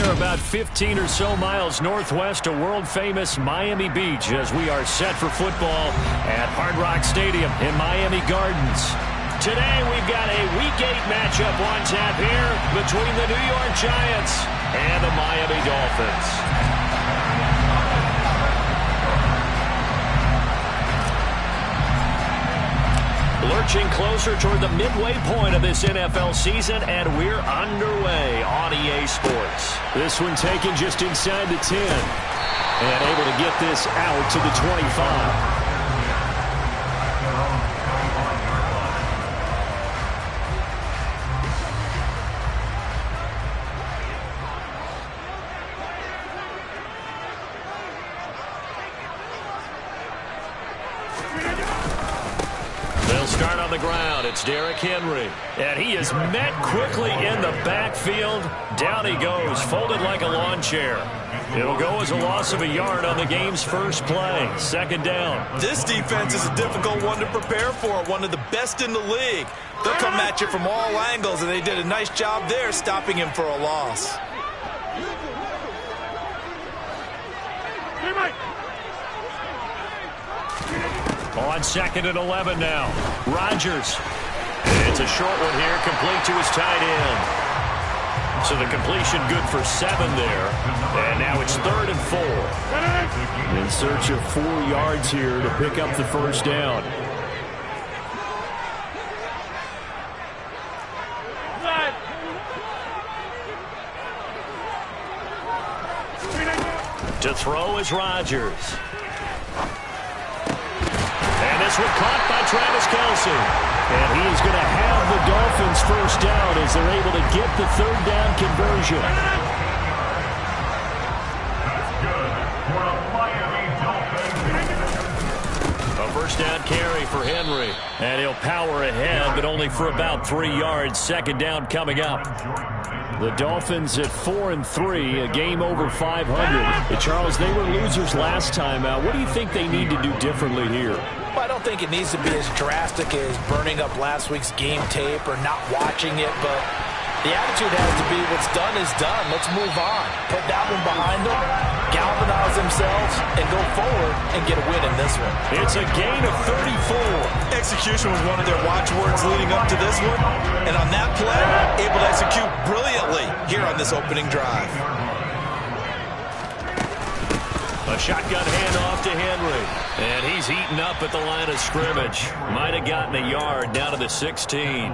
We're about 15 or so miles northwest of world-famous Miami Beach as we are set for football at Hard Rock Stadium in Miami Gardens. Today we've got a Week 8 matchup on tap here between the New York Giants and the Miami Dolphins. Lurching closer toward the midway point of this NFL season, and we're underway on EA Sports. This one taken just inside the 10, and able to get this out to the 25. Start on the ground. It's Derrick Henry. And he is met quickly in the backfield. Down he goes, folded like a lawn chair. It'll go as a loss of a yard on the game's first play. Second down. This defense is a difficult one to prepare for. One of the best in the league. They'll come at you from all angles, and they did a nice job there stopping him for a loss. On second and 11 now. Rodgers. It's a short one here, complete to his tight end. So the completion good for 7 there. And now it's 3rd and 4. In search of 4 yards here to pick up the first down. To throw is Rodgers. And this one caught by Travis Kelce. And he is going to have the Dolphins first down as they're able to get the 3rd down conversion. A first down carry for Henry. And he'll power ahead, but only for about 3 yards. Second down coming up. The Dolphins at 4-3, a game over 500. Charles, they were losers last time out. What do you think they need to do differently here? Well, I don't think it needs to be as drastic as burning up last week's game tape or not watching it, but the attitude has to be what's done is done. Let's move on. Put that one behind them, galvanize themselves, and go forward and get a win in this one. It's a gain of 34. Execution was one of their watchwords leading up to this one. And on that play, able to execute brilliantly here on this opening drive. A shotgun handoff to Henry. And he's eaten up at the line of scrimmage. Might have gotten a yard down to the 16.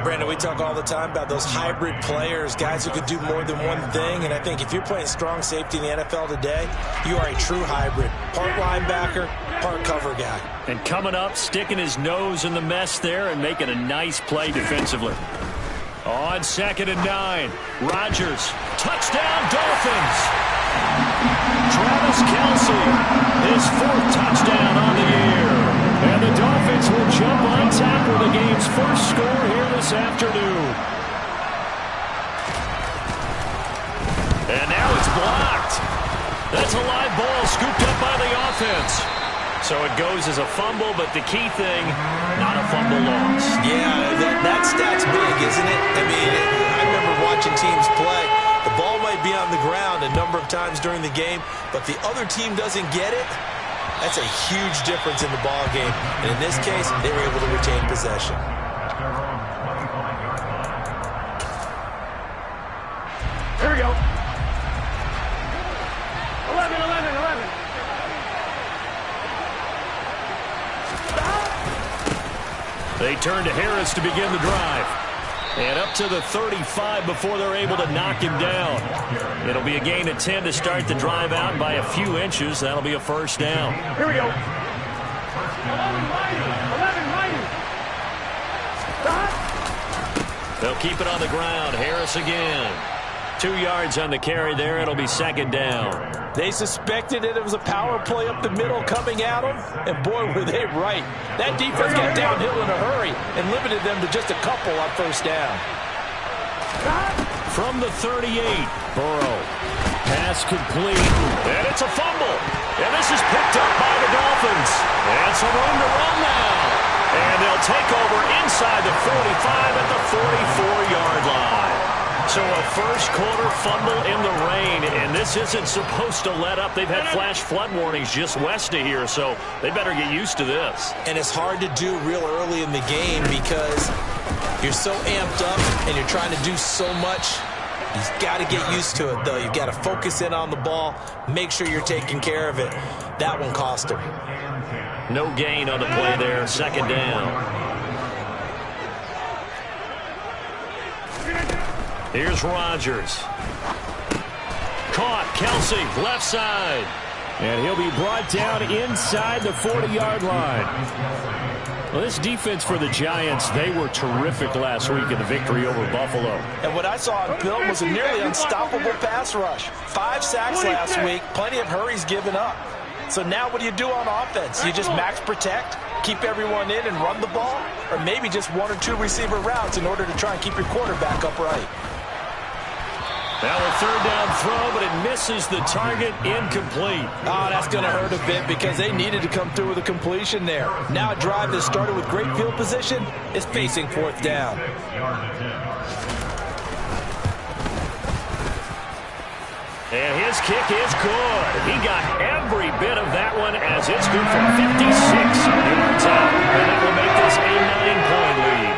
Brandon, we talk all the time about those hybrid players, guys who could do more than one thing. And I think if you're playing strong safety in the NFL today, you are a true hybrid. Part linebacker, part cover guy. And coming up, sticking his nose in the mess there and making a nice play defensively. On 2nd and 9, Rodgers. Touchdown, Dolphins! Travis Kelce, his 4th touchdown on the year. And the Dolphins will jump on top with the game's first score here this afternoon. And now it's blocked. That's a live ball scooped up by the offense. So it goes as a fumble, but the key thing, not a fumble loss. Yeah, that stat's big, isn't it? I mean, I remember watching teams play. The ball might be on the ground a number of times during the game, but the other team doesn't get it. That's a huge difference in the ball game. And in this case, they were able to retain possession. Here we go. 11, 11, 11. They turn to Harris to begin the drive. And up to the 35 before they're able to knock him down. It'll be a gain of 10 to start the drive out by a few inches. That'll be a first down. Here we go. 11 mighty. Stop. They'll keep it on the ground. Harris again. 2 yards on the carry there. It'll be second down. They suspected it was a power play up the middle coming at them, and boy, were they right. That defense got downhill in a hurry and limited them to just a couple on first down. From the 38, Burrow. Pass complete. And it's a fumble. And this is picked up by the Dolphins. And some room to run now. And they'll take over inside the 45 at the 44-yard line. So a first quarter fumble in the rain, and this isn't supposed to let up. They've had flash flood warnings just west of here, so they better get used to this. And it's hard to do real early in the game because you're so amped up and you're trying to do so much. You've got to get used to it, though. You've got to focus in on the ball, make sure you're taking care of it. That one cost him. No gain on the play there, second down. Here's Rodgers. Caught, Kelsey, left side. And he'll be brought down inside the 40-yard line. Well, this defense for the Giants, they were terrific last week in the victory over Buffalo. And what I saw on film was a nearly unstoppable pass rush. 5 sacks last week, plenty of hurries given up. So now what do you do on offense? You just max protect, keep everyone in and run the ball, or maybe just 1 or 2 receiver routes in order to try and keep your quarterback upright. Now a third down throw, but it misses the target, incomplete. Oh, that's going to hurt a bit because they needed to come through with a completion there. Now a drive that started with great field position is facing 4th down. And his kick is good. He got every bit of that one as it's good for 56 yards out. And that will make this a 9-point lead.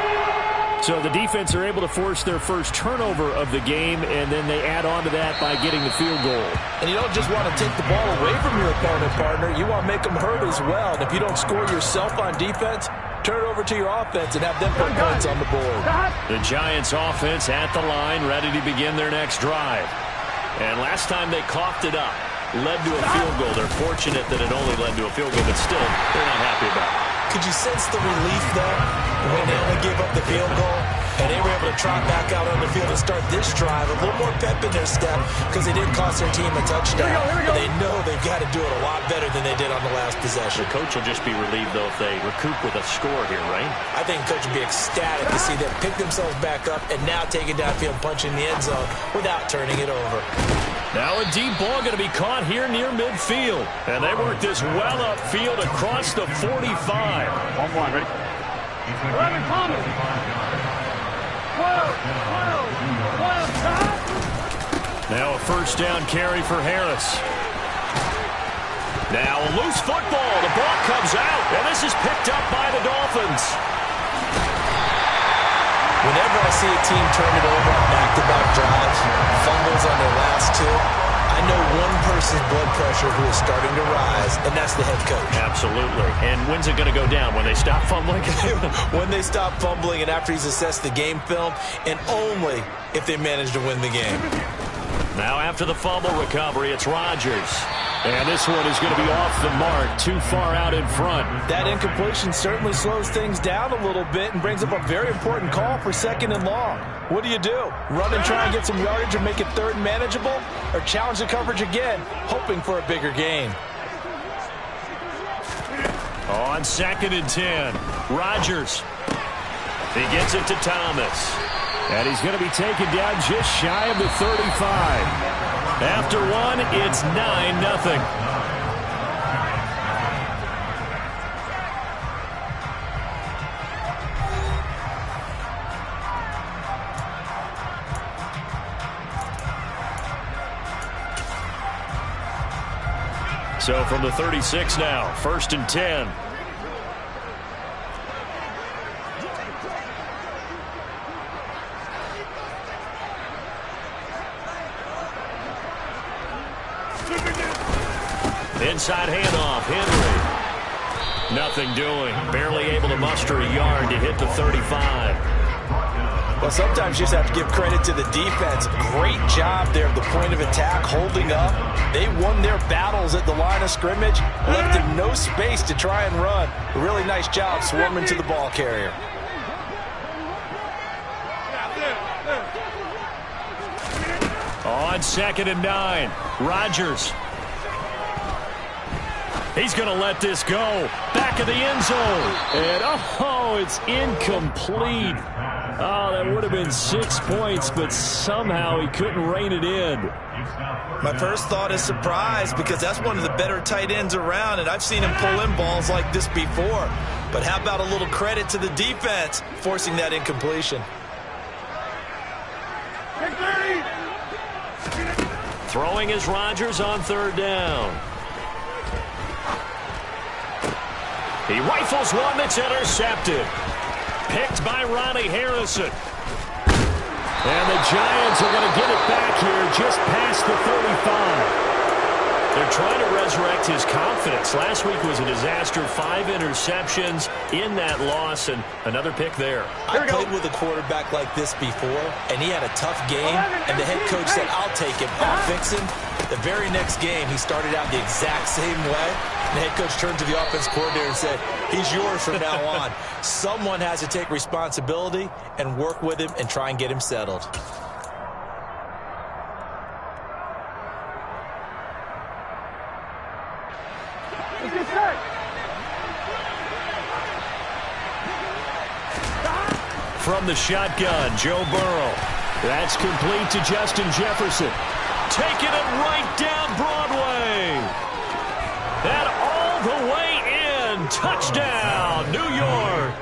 So the defense are able to force their first turnover of the game, and then they add on to that by getting the field goal. And you don't just want to take the ball away from your opponent, partner. You want to make them hurt as well. And if you don't score yourself on defense, turn it over to your offense and have them put points on the board. The Giants offense at the line, ready to begin their next drive. And last time they coughed it up, led to a field goal. They're fortunate that it only led to a field goal, but still, they're not happy about it. Could you sense the relief, though, when they only gave up the field goal and they were able to trot back out on the field and start this drive? A little more pep in their step because they didn't cost their team a touchdown. But they know they've got to do it a lot better than they did on the last possession. The coach will just be relieved, though, if they recoup with a score here, right? I think the coach will be ecstatic to see them pick themselves back up and now take it downfield, punch in the end zone without turning it over. Now a deep ball going to be caught here near midfield. And they work this well upfield across the 45. 1-1, ready? 11, common. 12, 12, 12, now a first down carry for Harris. Now a loose football. The ball comes out, and this is picked up by the Dolphins. Whenever I see a team turn it over on back-to-back drives, fumbles on their last 2, I know one person's blood pressure who is starting to rise, and that's the head coach. Absolutely. And when's it going to go down? When they stop fumbling? When they stop fumbling and after he's assessed the game film, and only if they manage to win the game. Now after the fumble recovery, it's Rodgers. And this one is going to be off the mark, too far out in front. That incompletion certainly slows things down a little bit and brings up a very important call for 2nd and long. What do? Run and try and get some yardage and make it 3rd and manageable? Or challenge the coverage again, hoping for a bigger gain? On 2nd and 10, Rodgers. He gets it to Thomas. And he's going to be taken down just shy of the 35. After one, it's 9-0. So from the 36 now, 1st and 10. Inside handoff, Henry. Nothing doing. Barely able to muster a yard to hit the 35. Well, sometimes you just have to give credit to the defense. Great job there at the point of attack, holding up. They won their battles at the line of scrimmage, left them no space to try and run. A really nice job swarming to the ball carrier. On 2nd and 9, Rodgers. He's going to let this go. Back of the end zone. And, oh, it's incomplete. Oh, that would have been 6 points, but somehow he couldn't rein it in. My first thought is surprise because that's one of the better tight ends around, and I've seen him pull in balls like this before. But how about a little credit to the defense forcing that incompletion? Big 30. Throwing is Rodgers on third down. He rifles one that's intercepted. Picked by Ronnie Harrison. And the Giants are going to get it back here just past the 35. They're trying to resurrect his confidence. Last week was a disaster. 5 interceptions in that loss, and another pick there. I played with a quarterback like this before, and he had a tough game, and the head coach said, I'll take him, I'll fix him. The very next game, he started out the exact same way. The head coach turned to the offense coordinator and said, he's yours from now on. Someone has to take responsibility and work with him and try and get him settled. From the shotgun, Joe Burrow. That's complete to Justin Jefferson. Taking it right down Broadway. And all the way in. Touchdown, New York.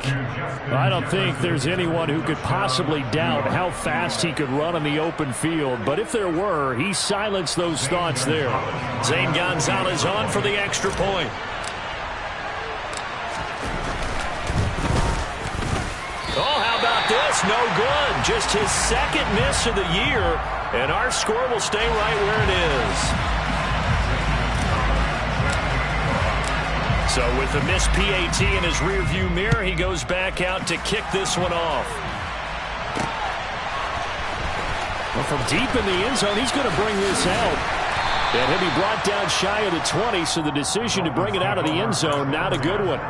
I don't think there's anyone who could possibly doubt how fast he could run on the open field. But if there were, he silenced those thoughts there. Zane Gonzalez on for the extra point. Oh, how about this? No good. Just his second miss of the year, and our score will stay right where it is. So with the missed PAT in his rearview mirror, he goes back out to kick this one off. Well, from deep in the end zone, he's going to bring this out. And he'll be brought down shy of the 20, so the decision to bring it out of the end zone, not a good one.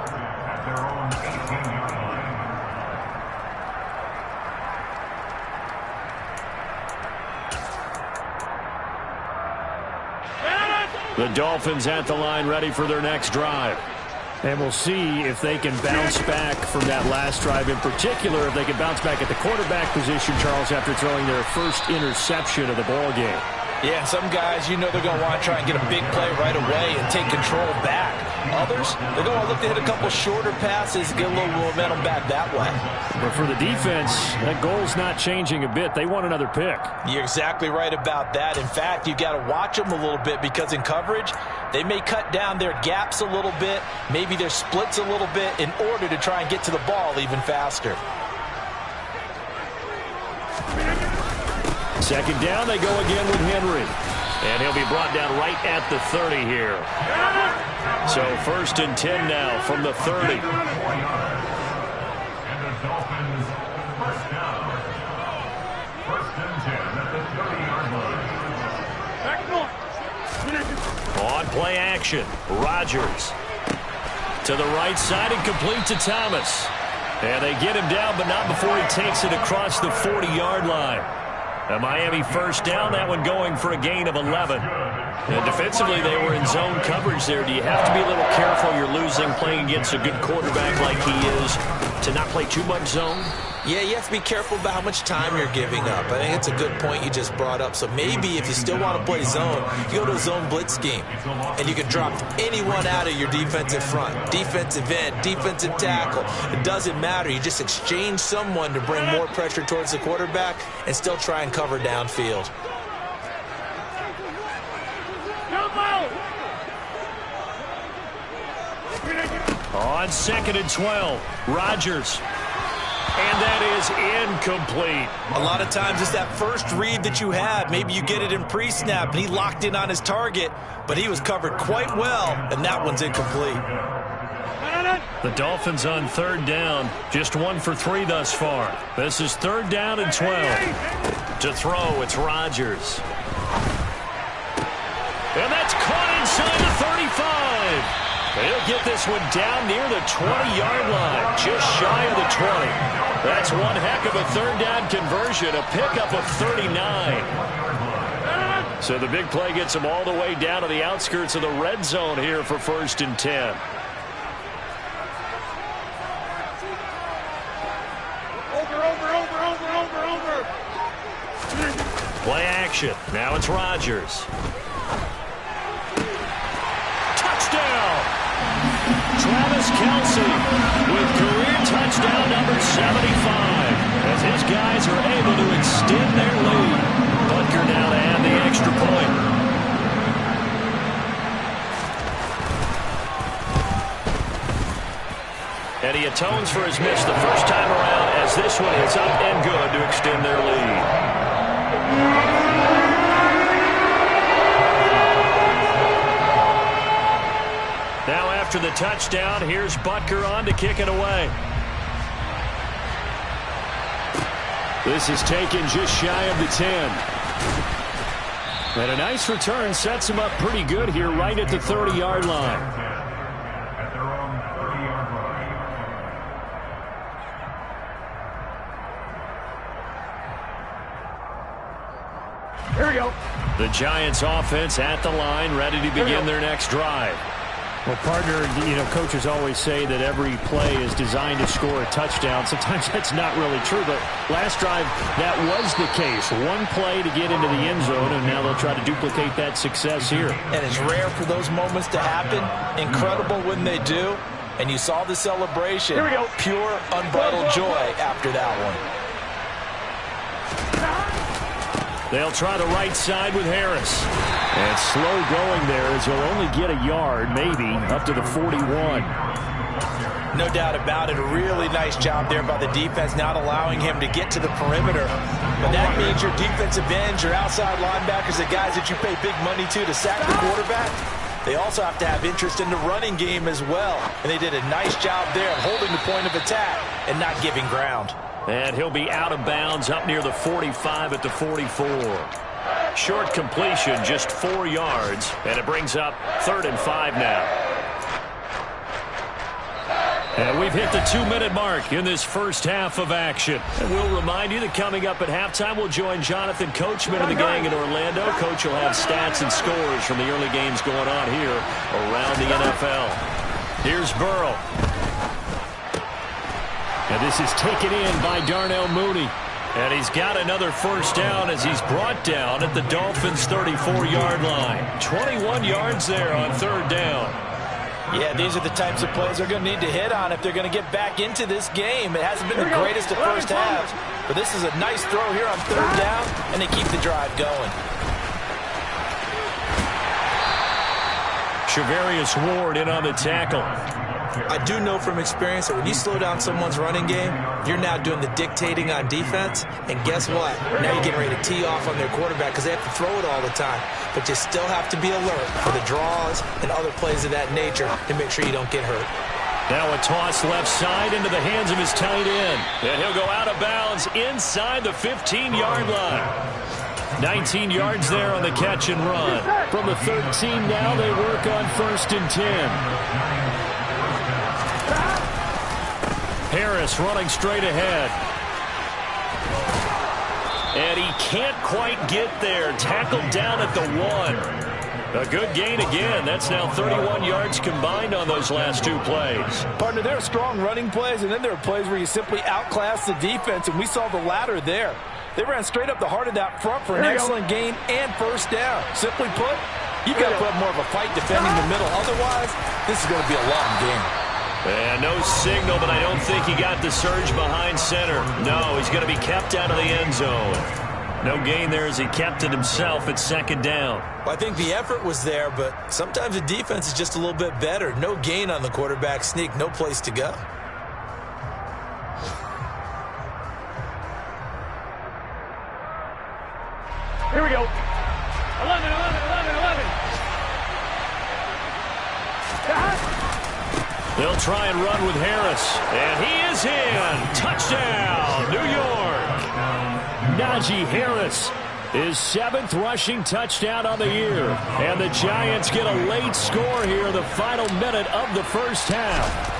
The Dolphins at the line, ready for their next drive. And we'll see if they can bounce back from that last drive. In particular, if they can bounce back at the quarterback position, Charles, after throwing their first interception of the ball game. Yeah, some guys, you know they're going to want to try and get a big play right away and take control back. Others, they're going to look to hit a couple shorter passes, get a little momentum back that way. But for the defense, that goal's not changing a bit. They want another pick. You're exactly right about that. In fact, you got to watch them a little bit because in coverage, they may cut down their gaps a little bit, maybe their splits a little bit in order to try and get to the ball even faster. Second down, they go again with Henry. And he'll be brought down right at the 30 here. So 1st and 10 now from the 30. On play action, Rodgers. To the right side and complete to Thomas. And they get him down, but not before he takes it across the 40-yard line. A Miami first down, that one going for a gain of 11. And defensively, they were in zone coverage there. Do you have to be a little careful? You're losing playing against a good quarterback like he is to not play too much zone? Yeah, you have to be careful about how much time you're giving up. I think it's a good point you just brought up. So maybe if you still want to play zone, you go to a zone blitz scheme. And you can drop anyone out of your defensive front. Defensive end, defensive tackle. It doesn't matter. You just exchange someone to bring more pressure towards the quarterback and still try and cover downfield. On 2nd and 12, Rodgers. And that is incomplete. A lot of times it's that first read that you have. Maybe you get it in pre-snap, and he locked in on his target, but he was covered quite well, and that one's incomplete. The Dolphins on 3rd down, just 1 for 3 thus far. This is 3rd down and 12. To throw, it's Rodgers. And that's caught inside the 35. They'll get this one down near the 20-yard line, just shy of the 20. That's one heck of a 3rd down conversion, a pickup of 39. So the big play gets them all the way down to the outskirts of the red zone here for 1st and 10. Play action. Now it's Rodgers. Touchdown! Travis Kelce with career touchdown number 75 as his guys are able to extend their lead. Butker now to add the extra point. he atones for his miss the first time around as this one is up and good to extend their lead. Now after the touchdown, here's Butker on to kick it away. This is taken just shy of the 10. And a nice return sets him up pretty good here right at the 30-yard line. At their own 30-yard line. Here we go. The Giants offense at the line, ready to begin their next drive. Well, partner, coaches always say that every play is designed to score a touchdown. Sometimes that's not really true, but last drive, that was the case. One play to get into the end zone, and now they'll try to duplicate that success here. And it's rare for those moments to happen. Incredible when they do. And you saw the celebration. Here we go. Pure, unbridled joy after that one. They'll try the right side with Harris. And slow going there as he'll only get a yard, maybe, up to the 41. No doubt about it. A really nice job there by the defense, not allowing him to get to the perimeter. But that means your defensive ends, your outside linebackers, the guys that you pay big money to sack the quarterback, they also have to have interest in the running game as well. And they did a nice job there of holding the point of attack and not giving ground. And he'll be out of bounds up near the 45 at the 44. Short completion, just 4 yards, and it brings up 3rd and 5 now. And we've hit the 2-minute mark in this first half of action. And we'll remind you that coming up at halftime, we'll join Jonathan Coachman and the gang in Orlando. Coach will have stats and scores from the early games going on here around the NFL. Here's Burrow. And this is taken in by Darnell Mooney. And he's got another first down as he's brought down at the Dolphins' 34-yard line. 21 yards there on 3rd down. Yeah, these are the types of plays they're going to need to hit on if they're going to get back into this game. It hasn't been the greatest of first halves, but this is a nice throw here on 3rd down, and they keep the drive going. Shavarius Ward in on the tackle. I do know from experience that when you slow down someone's running game, you're now doing the dictating on defense. And guess what? Now you're getting ready to tee off on their quarterback because they have to throw it all the time. But you still have to be alert for the draws and other plays of that nature to make sure you don't get hurt. Now a toss left side into the hands of his tight end. And he'll go out of bounds inside the 15-yard line. 19 yards there on the catch and run. From the 13 now, they work on 1st and 10. Harris running straight ahead. And he can't quite get there. Tackled down at the 1. A good gain again. That's now 31 yards combined on those last 2 plays. Partner, there are strong running plays, and then there are plays where you simply outclass the defense, and we saw the latter there. They ran straight up the heart of that front for an excellent gain and first down. Simply put, you've got to put up more of a fight defending the middle. Otherwise, this is going to be a long game. And no signal, but I don't think he got the surge behind center. No, he's going to be kept out of the end zone. No gain there as he kept it himself at 2nd down. Well, I think the effort was there, but sometimes the defense is just a little bit better. No gain on the quarterback sneak, no place to go. Here we go. 11, 11, 11, 11. They'll try and run with Harris. And he is in. Touchdown, New York. Najee Harris, his 7th rushing touchdown on the year. And the Giants get a late score here in the final minute of the first half.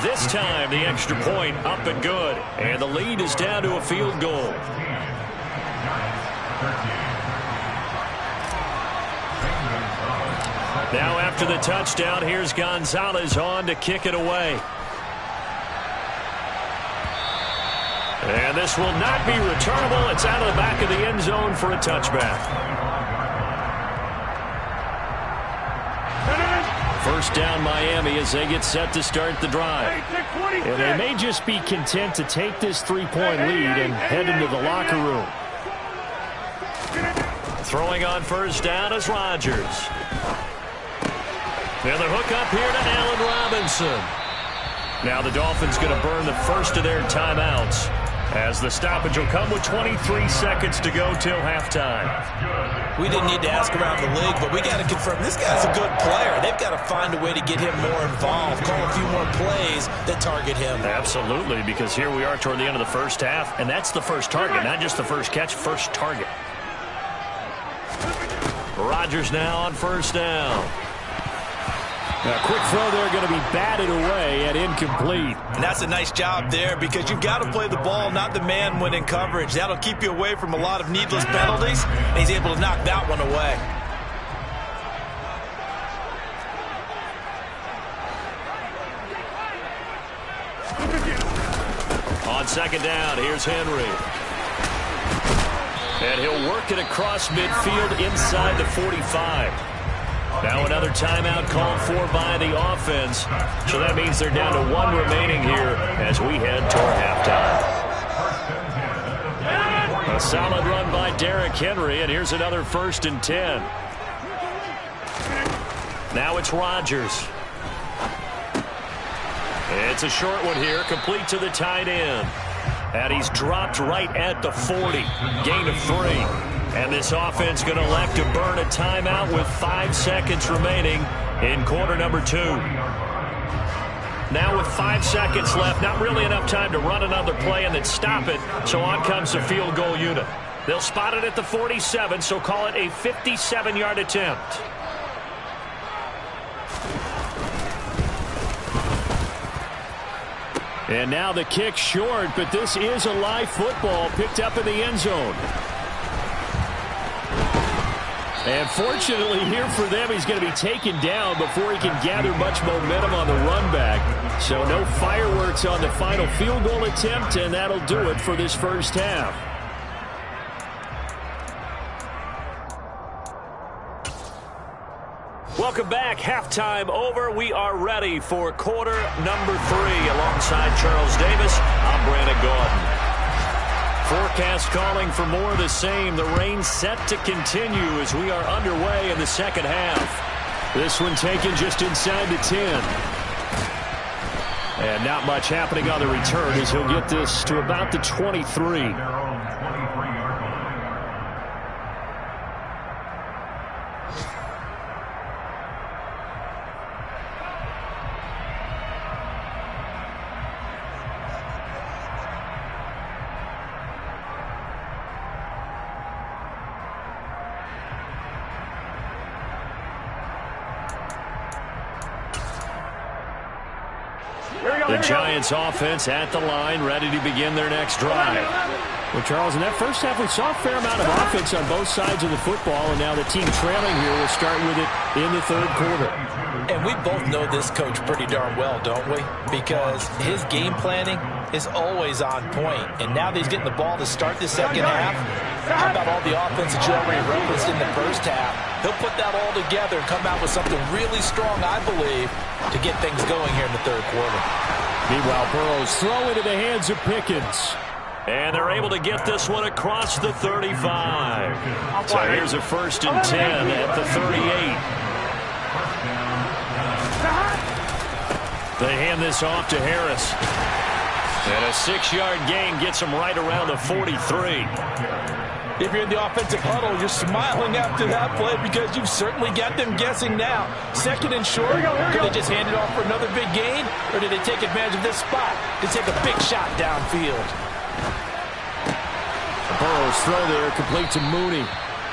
This time, the extra point up and good. And the lead is down to a field goal. Now after the touchdown, here's Gonzalez on to kick it away. And this will not be returnable. It's out of the back of the end zone for a touchback. First down Miami as they get set to start the drive. And they may just be content to take this 3-point lead and head into the locker room. Throwing on first down is Rodgers. And the hook up here to Allen Robinson. Now the Dolphins going to burn the first of their timeouts as the stoppage will come with 23 seconds to go till halftime. We didn't need to ask around the league, but we got to confirm this guy's a good player. They've got to find a way to get him more involved, call a few more plays that target him. Absolutely, because here we are toward the end of the first half, and that's the first target, not just the first catch, first target. Rodgers now on first down. A quick throw there going to be batted away and incomplete. And that's a nice job there because you've got to play the ball, not the man when in coverage. That'll keep you away from a lot of needless penalties, and he's able to knock that one away. On second down, here's Henry. And he'll work it across midfield inside the 45. Now another timeout called for by the offense. So that means they're down to one remaining here as we head toward halftime. A solid run by Derrick Henry, and here's another 1st and 10. Now it's Rodgers. It's a short one here, complete to the tight end. And he's dropped right at the 40. Gain of 3. And this offense going to elect to burn a timeout with 5 seconds remaining in quarter number 2. Now with 5 seconds left, not really enough time to run another play and then stop it. So on comes the field goal unit. They'll spot it at the 47, so call it a 57-yard attempt. And now the kick short, but this is a live football picked up in the end zone. And fortunately here for them, he's going to be taken down before he can gather much momentum on the run back. So no fireworks on the final field goal attempt, and that'll do it for this first half. Welcome back. Halftime over. We are ready for quarter number 3. Alongside Charles Davis, I'm Brandon Gordon. Forecast calling for more of the same. The rain set to continue as we are underway in the second half. This one taken just inside the 10. And not much happening on the return as he'll get this to about the 23. The Giants offense at the line, ready to begin their next drive. Well, Charles, in that first half, we saw a fair amount of offense on both sides of the football, and now the team trailing here will start with it in the third quarter. And we both know this coach pretty darn well, don't we? Because his game planning is always on point. And now that he's getting the ball to start the second half, how about all the offense that you already referenced in the first half? He'll put that all together and come out with something really strong, I believe, to get things going here in the third quarter. Meanwhile, Burrow's throw into the hands of Pickens. And they're able to get this one across the 35. So here's a 1st and 10 at the 38. They hand this off to Harris. And a 6-yard gain gets him right around the 43. If you're in the offensive huddle, you're smiling after that play because you've certainly got them guessing now. 2nd and short, could they just hand it off for another big gain? Or did they take advantage of this spot to take a big shot downfield? Burrow's throw there complete to Mooney.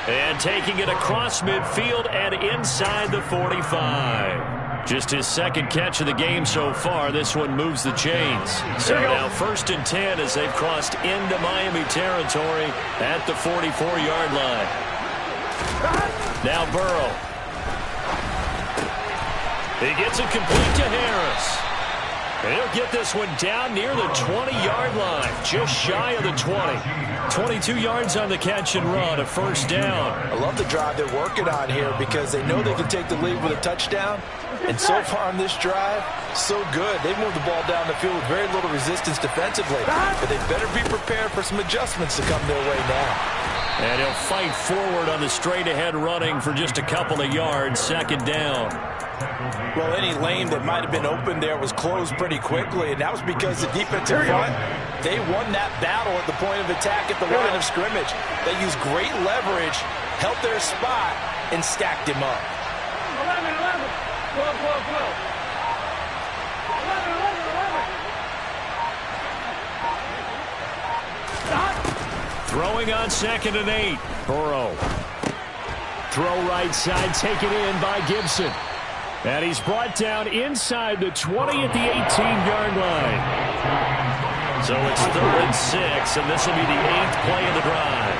And taking it across midfield and inside the 45. Just his 2nd catch of the game so far. This one moves the chains. So now 1st and 10 as they've crossed into Miami territory at the 44-yard line. Now Burrow. He gets it complete to Harris. And he'll get this one down near the 20-yard line, just shy of the 20. 22 yards on the catch and run, a 1st down. I love the drive they're working on here because they know they can take the lead with a touchdown. And so far on this drive, so good. They've moved the ball down the field with very little resistance defensively. But they better be prepared for some adjustments to come their way now. And he'll fight forward on the straight-ahead running for just a couple of yards, 2nd down. Well, any lane that might have been open there was closed pretty quickly, and that was because the defensive front, they won that battle at the point of attack at the line of scrimmage. They used great leverage, held their spot, and stacked him up. 11, 12, 12, 12. 11, 11, 11. Throwing on 2nd and 8. Burrow. Throw right side, taken in by Gibson. And he's brought down inside the 20 at the 18-yard line. So it's 3rd and 6, and this will be the 8th play of the drive.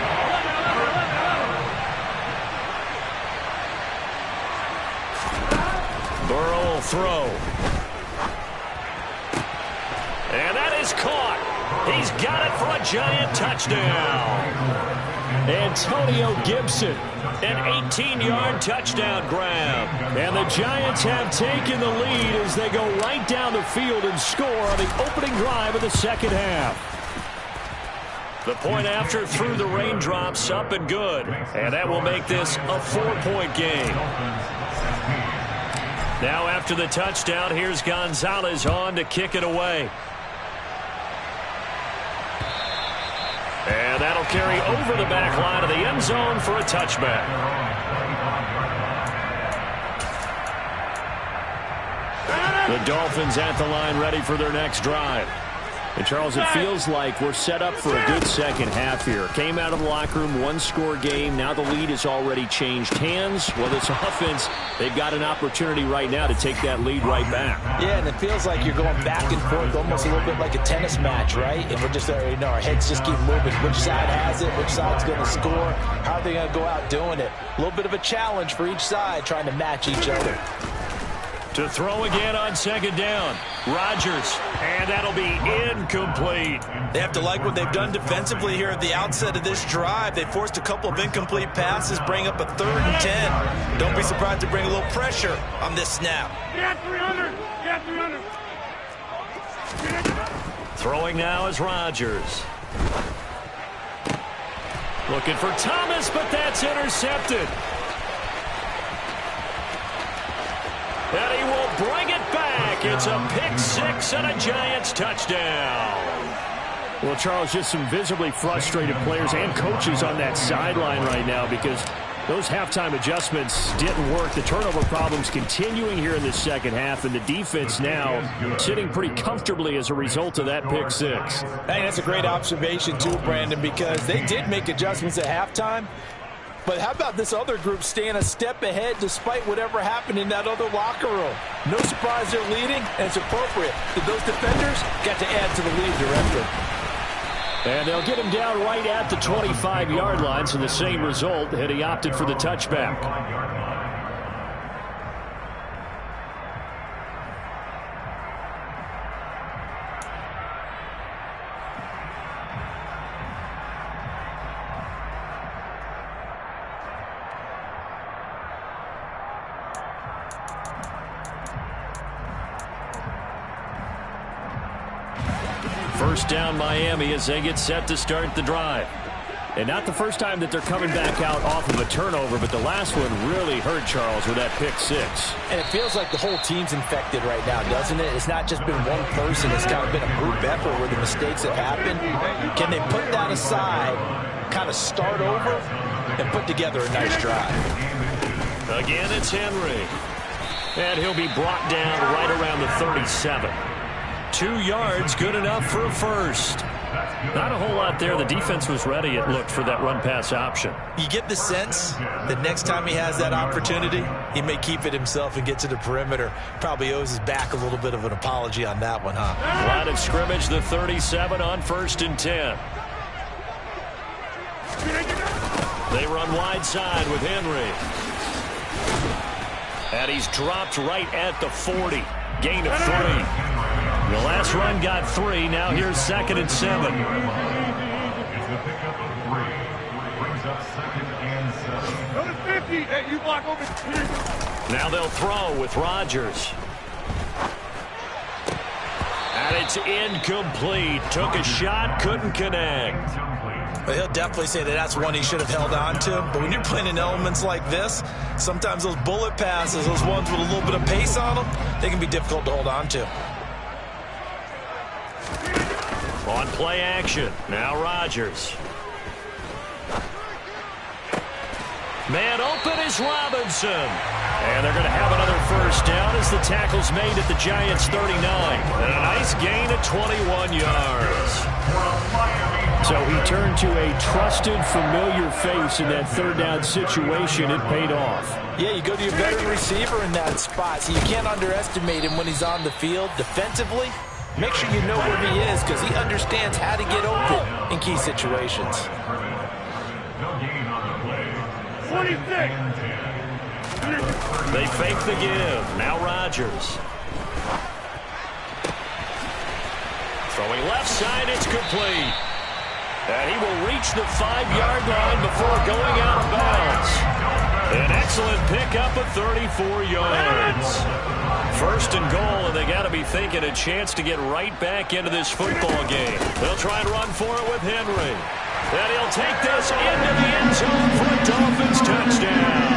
Burrow will throw. And that is caught. He's got it for a giant touchdown. Antonio Gibson, an 18-yard touchdown grab. And the Giants have taken the lead as they go right down the field and score on the opening drive of the second half. The point after through the raindrops, up and good. And that will make this a 4-point game. Now after the touchdown, here's Gonzalez on to kick it away. And that'll carry over the back line of the end zone for a touchback. The Dolphins at the line ready for their next drive. And Charles, it feels like we're set up for a good second half here. Came out of the locker room, one-score game. Now the lead has already changed hands. Whether it's offense, they've got an opportunity right now to take that lead right back. Yeah, and it feels like you're going back and forth almost a little bit like a tennis match, right? And we're just, our heads just keep moving. Which side has it? Which side's going to score? How are they going to go out doing it? A little bit of a challenge for each side trying to match each other. To throw again on 2nd down. Rodgers, and that'll be incomplete. They have to like what they've done defensively here at the outset of this drive. They forced a couple of incomplete passes, bring up a 3rd and 10. Don't be surprised to bring a little pressure on this snap. Get 300. Get 300. Throwing now is Rodgers. Looking for Thomas, but that's intercepted. And he will bring it back. It's a pick-6 and a Giants touchdown. Well, Charles, just some visibly frustrated players and coaches on that sideline right now because those halftime adjustments didn't work. The turnover problems continuing here in the second half, and the defense now sitting pretty comfortably as a result of that pick-6. Hey, that's a great observation too, Brandon, because they did make adjustments at halftime. But how about this other group staying a step ahead despite whatever happened in that other locker room? No surprise they're leading, and it's appropriate that those defenders got to add to the lead directly. And they'll get him down right at the 25-yard line, so the same result, and he opted for the touchback. First down Miami as they get set to start the drive. And not the first time that they're coming back out off of a turnover, but the last one really hurt Charles with that pick-6. And it feels like the whole team's infected right now, doesn't it? It's not just been one person. It's kind of been a group effort where the mistakes have happened. Can they put that aside, kind of start over, and put together a nice drive? Again, it's Henry. And he'll be brought down right around the 37. 2 yards, good enough for a first. Not a whole lot there. The defense was ready, it looked, for that run-pass option. You get the sense that next time he has that opportunity, he may keep it himself and get to the perimeter. Probably owes his back a little bit of an apology on that one, huh? Line of scrimmage, the 37 on 1st and 10. They run wide side with Henry. And he's dropped right at the 40. Gain of 3. The last run got 3. Now here's 2nd and 7. Now they'll throw with Rodgers. And it's incomplete. Took a shot, couldn't connect. But he'll definitely say that that's one he should have held on to. But when you're playing in elements like this, sometimes those bullet passes, those ones with a little bit of pace on them, they can be difficult to hold on to. On play action, now Rodgers. Man open is Robinson. And they're going to have another first down as the tackle's made at the Giants' 39. And a nice gain of 21 yards. So he turned to a trusted, familiar face in that third down situation. It paid off. Yeah, you go to your veteran receiver in that spot, so you can't underestimate him when he's on the field. Defensively, make sure you know where he is because he understands how to get open in key situations. 26. They fake the give. Now Rodgers. Throwing left side, it's complete. And he will reach the 5-yard line before going out of bounds. An excellent pickup of 34 yards. First and goal, and they got to be thinking a chance to get right back into this football game. They'll try and run for it with Henry. And he'll take this into the end zone for a Dolphins touchdown.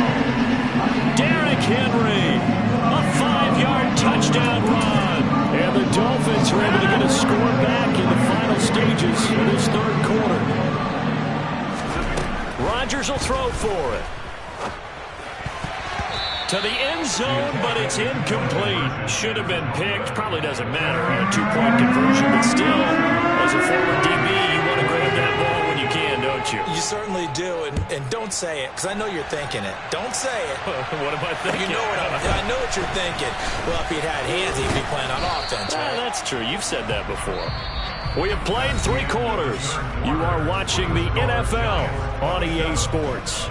Derrick Henry, a 5-yard touchdown run. And the Dolphins are able to get a score back in the final stages of this third quarter. Rodgers will throw for it. To the end zone, but it's incomplete. Should have been picked. Probably doesn't matter. A 2-point conversion, but still, as a former DB, you want to grab that ball when you can, don't you? You certainly do, and don't say it, because I know you're thinking it. Don't say it. What am I thinking? You know I know what you're thinking. Well, if he'd had hands, he'd be playing on offense, right? That's true. You've said that before. We have played 3 quarters. You are watching the NFL on EA Sports.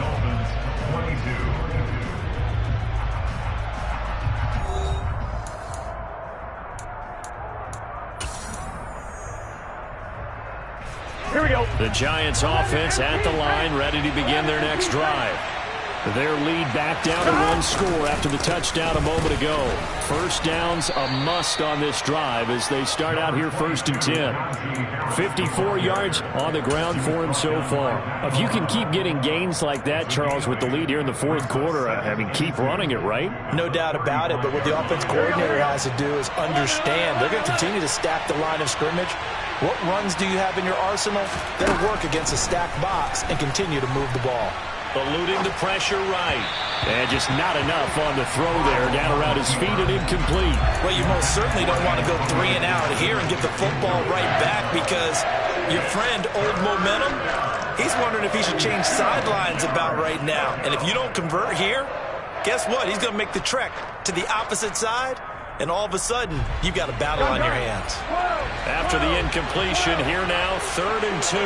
Here we go. The Giants offense at the line, ready to begin their next drive. Their lead back down to 1 score after the touchdown a moment ago. First down's a must on this drive as they start out here 1st and 10. 54 yards on the ground for him so far. If you can keep getting gains like that, Charles, with the lead here in the 4th quarter, I mean, keep running it, right? No doubt about it, but what the offense coordinator has to do is understand they're going to continue to stack the line of scrimmage. What runs do you have in your arsenal? They'll work against a stacked box and continue to move the ball. Eluding the pressure right. And just not enough on the throw there. Down around his feet and incomplete. Well, you most certainly don't want to go 3 and out here and get the football right back because your friend, Old Momentum, he's wondering if he should change sidelines about right now. And if you don't convert here, guess what? He's going to make the trek to the opposite side. And all of a sudden, you've got a battle on your hands. After the incompletion, here now, 3rd and 2.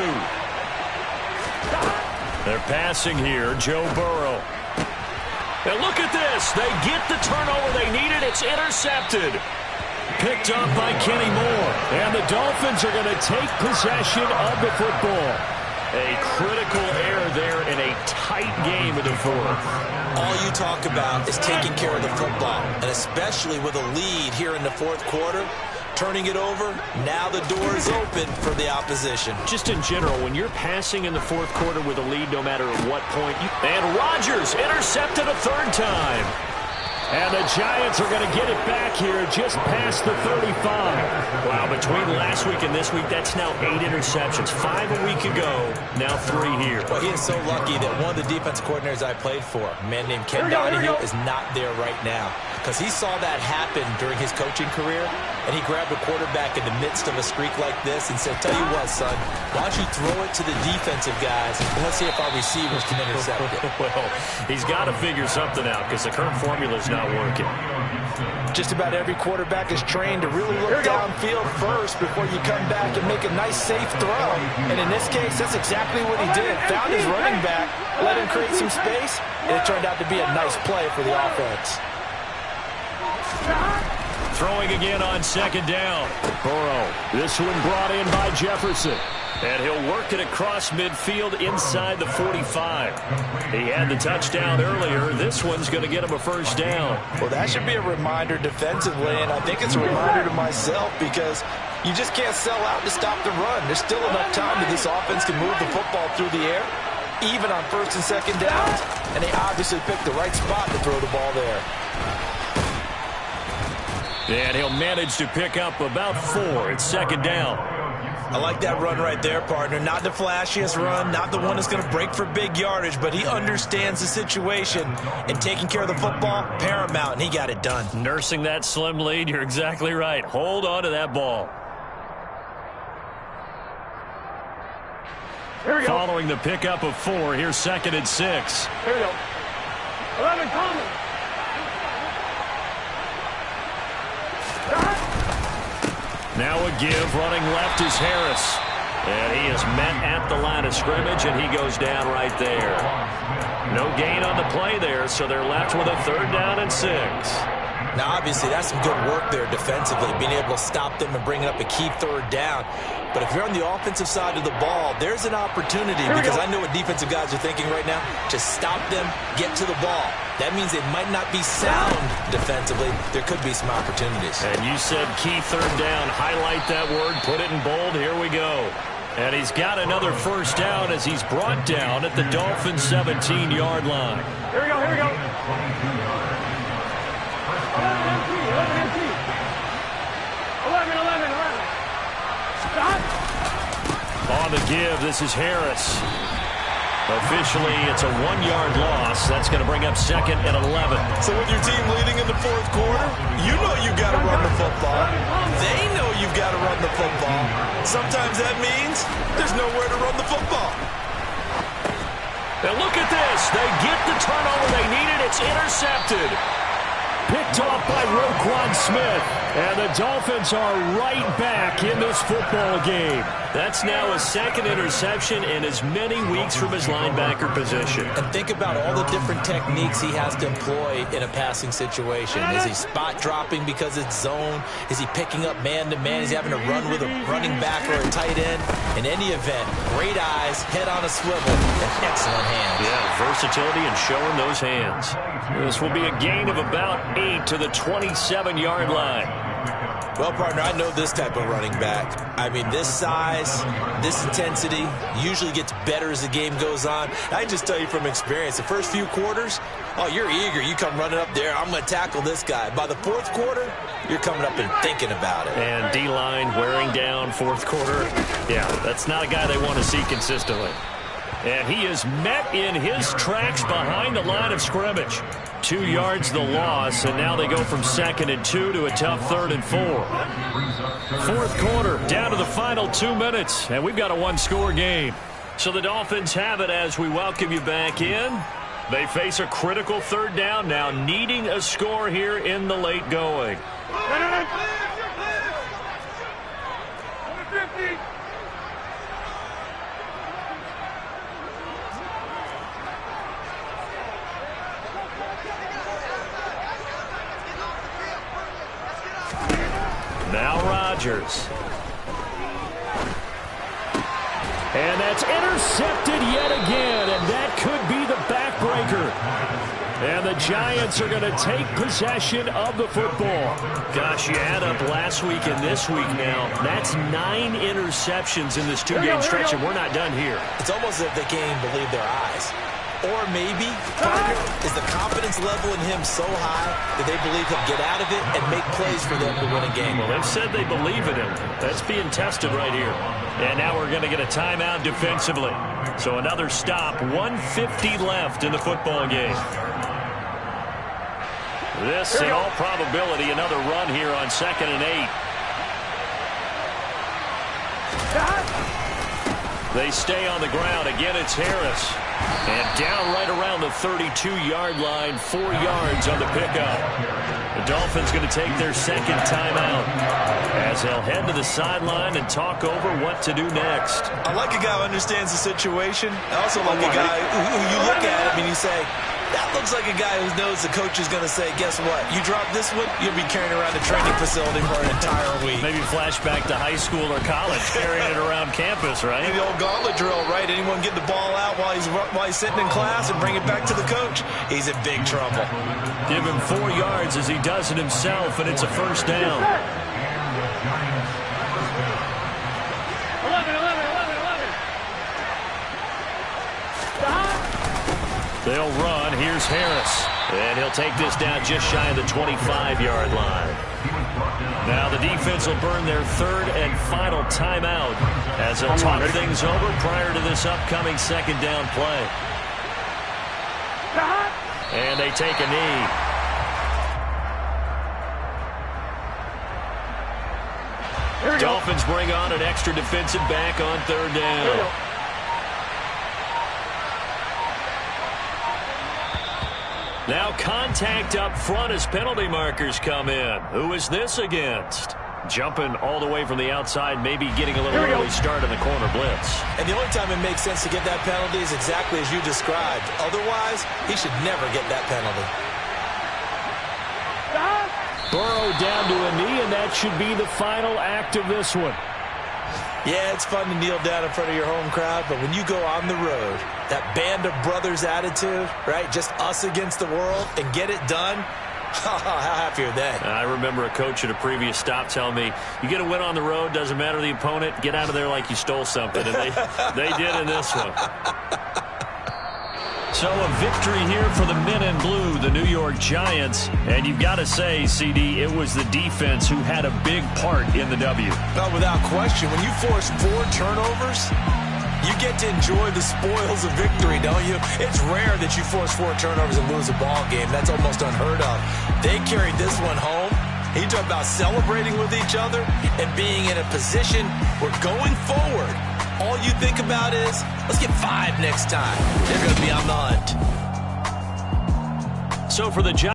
They're passing here, Joe Burrow. And look at this. They get the turnover they needed. It's intercepted. Picked up by Kenny Moore. And the Dolphins are going to take possession of the football. A critical error there in a tight game in the 4th. All you talk about is taking care of the football, and especially with a lead here in the 4th quarter, turning it over, now the door is open for the opposition. Just in general, when you're passing in the 4th quarter with a lead, no matter at what point, and Rodgers intercepted a 3rd time. And the Giants are going to get it back here just past the 35. Wow, between last week and this week, that's now 8 interceptions. 5 a week ago, now 3 here. Well, he is so lucky that one of the defense coordinators I played for, a man named Ken Donahue, is not there right now. Because he saw that happen during his coaching career, and he grabbed a quarterback in the midst of a streak like this and said, tell you what, son, why don't you throw it to the defensive guys, and let's see if our receivers can intercept it. Well, he's got to figure something out because the current formula is not working. Just about every quarterback is trained to really look downfield first before you come back and make a nice, safe throw. And in this case, that's exactly what he did. Found his running back, let him create some space, and it turned out to be a nice play for the offense. Throwing again on 2nd down. Burrow. This one brought in by Jefferson. And he'll work it across midfield inside the 45. He had the touchdown earlier. This one's going to get him a 1st down. Well, that should be a reminder defensively, and I think it's a reminder to myself because You just can't sell out to stop the run. There's still enough time that this offense can move the football through the air, even on first and second downs, and they obviously picked the right spot to throw the ball there. And he'll manage to pick up about 4 at second down. I like that run right there, partner. Not the flashiest run, not the one that's going to break for big yardage, but he understands the situation, and taking care of the football, paramount, and he got it done. Nursing that slim lead, you're exactly right. Hold on to that ball. Here we go. Following the pickup of 4, here's 2nd and 6. Here we go. 11 coming. Now a give, running left is Harris. And he is met at the line of scrimmage, and he goes down right there. No gain on the play there, so they're left with a 3rd down and 6. Now, obviously, that's some good work there defensively, being able to stop them and bringing up a key 3rd down. But if you're on the offensive side of the ball, there's an opportunity, because I know what defensive guys are thinking right now, to stop them, get to the ball. That means they might not be sound defensively. There could be some opportunities. And you said key 3rd down. Highlight that word, put it in bold. Here we go. And he's got another 1st down as he's brought down at the Dolphins' 17-yard line. Here we go, here we go. 11. Stop. On the give, this is Harris. Officially, it's a 1-yard loss. That's going to bring up 2nd and 11. So with your team leading in the 4th quarter, you know you've got to run the football. They know you've got to run the football. Sometimes that means there's nowhere to run the football. And look at this. They get the turnover they needed. It's intercepted. Picked off by Roquan Smith. And the Dolphins are right back in this football game. That's now his 2nd interception in as many weeks from his linebacker position. And think about all the different techniques he has to employ in a passing situation. Is he spot dropping because it's zone? Is he picking up man-to-man? Is he having to run with a running back or a tight end? In any event, great eyes, head on a swivel, and excellent hands. Yeah, versatility and showing those hands. This will be a gain of about 8 to the 27-yard line. Well, partner, I know this type of running back. I mean, this size, this intensity usually gets better as the game goes on. I can just tell you from experience, the first few quarters, oh, you're eager. You come running up there, I'm going to tackle this guy. By the 4th quarter, you're coming up and thinking about it. And D-line wearing down 4th quarter. Yeah, that's not a guy they want to see consistently. And he is met in his tracks behind the line of scrimmage. 2 yards the loss, and now they go from 2nd and 2 to a tough 3rd and 4. 4th quarter, down to the final 2 minutes, and we've got a 1-score game. So the Dolphins have it as we welcome you back in. They face a critical 3rd down now, needing a score here in the late going. Now Rodgers. And that's intercepted yet again, and that could be the backbreaker. And the Giants are going to take possession of the football. Gosh, you add up last week and this week now. That's 9 interceptions in this 2-game stretch, and we're not done here. It's almost as if they can't even believe their eyes. Or maybe, partner, is the confidence level in him so high that they believe he'll get out of it and make plays for them to win a game. Well, they've said they believe in him. That's being tested right here. And now we're going to get a timeout defensively. So another stop, 1:50 left in the football game. This, in all probability, another run here on 2nd and 8. They stay on the ground. Again, it's Harris. And down right around the 32-yard line, 4 yards on the pickup. The Dolphins going to take their 2nd timeout as they'll head to the sideline and talk over what to do next. I like a guy who understands the situation. I also like a guy who you look at him and you say, that looks like a guy who knows the coach is going to say, guess what? You drop this one, you'll be carrying around a training facility for an entire week. Maybe flashback to high school or college, carrying it around campus, right? The old gauntlet drill, right? Anyone get the ball out while he's sitting in class and bring it back to the coach? He's in big trouble. Give him 4 yards as he does it himself, and it's a 1st down. They'll run. Here's Harris. And he'll take this down just shy of the 25-yard line. Now the defense will burn their third and final timeout as they'll talk things over prior to this upcoming second down play. And they take a knee. Dolphins bring on an extra defensive back on third down. Now contact up front as penalty markers come in. Who is this against? Jumping all the way from the outside, maybe getting a little early start in the corner blitz. And the only time it makes sense to get that penalty is exactly as you described. Otherwise, he should never get that penalty. Burrow down to a knee, and that should be the final act of this one. Yeah, it's fun to kneel down in front of your home crowd, but when you go on the road, that band of brothers attitude, right, just us against the world, and get it done, how happy are they? I remember a coach at a previous stop telling me, you get a win on the road, doesn't matter the opponent, get out of there like you stole something, and they did in this one. So a victory here for the men in blue, the New York Giants. And you've got to say, CD, it was the defense who had a big part in the W. No, without question. When you force 4 turnovers, you get to enjoy the spoils of victory, don't you? It's rare that you force 4 turnovers and lose a ball game. That's almost unheard of. They carried this one home. He talked about celebrating with each other and being in a position where going forward, all you think about is, let's get 5 next time. They're going to be on the hunt. So for the Giants.